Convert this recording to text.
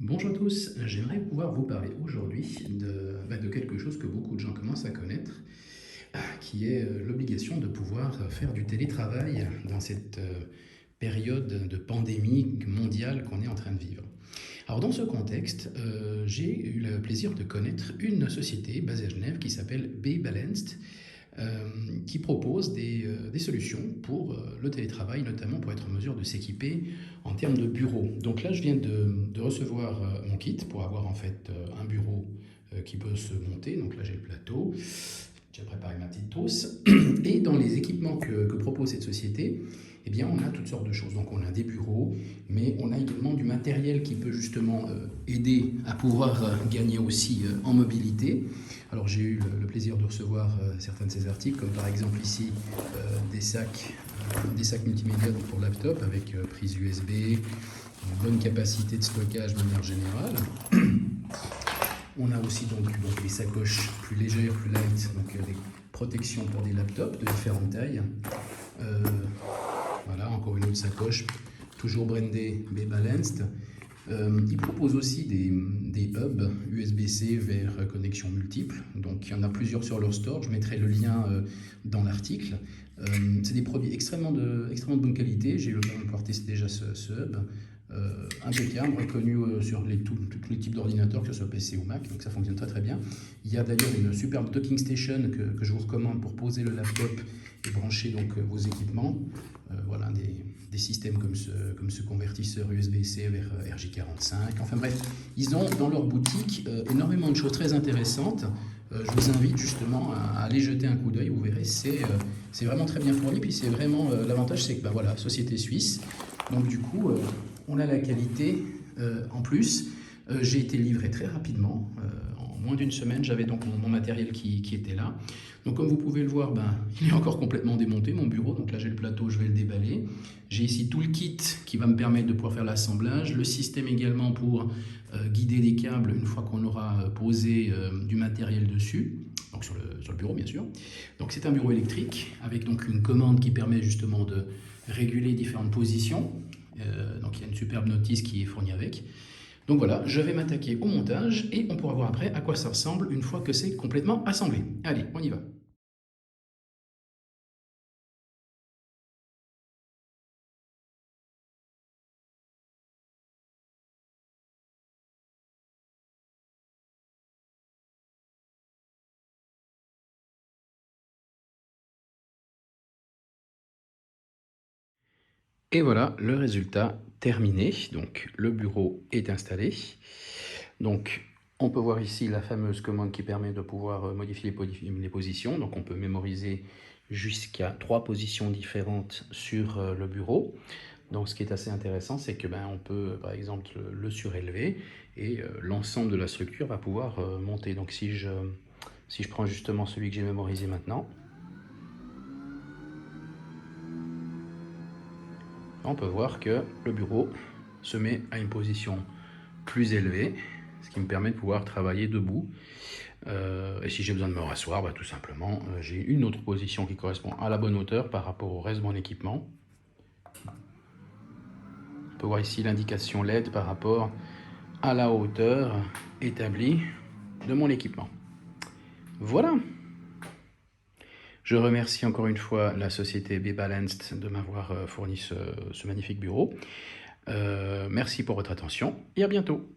Bonjour à tous, j'aimerais pouvoir vous parler aujourd'hui de quelque chose que beaucoup de gens commencent à connaître, qui est l'obligation de pouvoir faire du télétravail dans cette période de pandémie mondiale qu'on est en train de vivre. Alors dans ce contexte, j'ai eu le plaisir de connaître une société basée à Genève qui s'appelle Be Balanced, euh, qui propose des solutions pour le télétravail, notamment pour être en mesure de s'équiper en termes de bureau. Donc là, je viens de recevoir mon kit pour avoir en fait un bureau qui peut se monter. Donc là, j'ai le plateau, j'ai préparé ma petite trousse. Et dans les équipements que propose cette société, eh bien, on a toutes sortes de choses. Donc, on a des bureaux, mais on a également du matériel qui peut justement aider à pouvoir gagner aussi en mobilité. Alors, j'ai eu le plaisir de recevoir certains de ces articles, comme par exemple ici des sacs multimédia pour laptop avec prise USB, une bonne capacité de stockage de manière générale. On a aussi donc des sacoches plus légères, plus light, donc des protections pour des laptops de différentes tailles. Euh, voilà, encore une autre sacoche, toujours brandée Be Balanced. Il propose aussi des hubs USB-C vers connexion multiple. Donc il y en a plusieurs sur leur store. Je mettrai le lien dans l'article. C'est des produits extrêmement de bonne qualité. J'ai eu l'occasion de pouvoir tester déjà ce hub. Impeccable, reconnu sur tous les types d'ordinateurs, que ce soit PC ou Mac, donc ça fonctionne très très bien. Il y a d'ailleurs une superbe docking station que je vous recommande pour poser le laptop et brancher donc vos équipements. Voilà, des systèmes comme ce convertisseur USB-C vers RJ45. Enfin bref, ils ont dans leur boutique énormément de choses très intéressantes. Je vous invite justement à aller jeter un coup d'œil, vous verrez, c'est vraiment très bien fourni. Puis c'est vraiment, l'avantage c'est que bah, voilà, société suisse, donc du coup, on a la qualité en plus. J'ai été livré très rapidement. En moins d'une semaine, j'avais donc mon matériel qui était là. Donc comme vous pouvez le voir, ben, il est encore complètement démonté, mon bureau. Donc là, j'ai le plateau, je vais le déballer. J'ai ici tout le kit qui va me permettre de pouvoir faire l'assemblage. Le système également pour guider des câbles une fois qu'on aura posé du matériel dessus. Donc sur le bureau, bien sûr. Donc c'est un bureau électrique avec donc une commande qui permet justement de réguler différentes positions. Donc il y a une superbe notice qui est fournie avec. Donc voilà, je vais m'attaquer au montage et on pourra voir après à quoi ça ressemble une fois que c'est complètement assemblé. Allez, on y va. Et voilà le résultat terminé. Donc le bureau est installé. Donc on peut voir ici la fameuse commande qui permet de pouvoir modifier les positions. Donc on peut mémoriser jusqu'à 3 positions différentes sur le bureau. Donc ce qui est assez intéressant, c'est que on peut par exemple le surélever et l'ensemble de la structure va pouvoir monter. Donc si je prends justement celui que j'ai mémorisé maintenant, on peut voir que le bureau se met à une position plus élevée, ce qui me permet de pouvoir travailler debout. Et si j'ai besoin de me rasseoir, tout simplement, j'ai une autre position qui correspond à la bonne hauteur par rapport au reste de mon équipement. On peut voir ici l'indication LED par rapport à la hauteur établie de mon équipement. Voilà. Je remercie encore une fois la société Be Balanced de m'avoir fourni ce magnifique bureau. Merci pour votre attention et à bientôt.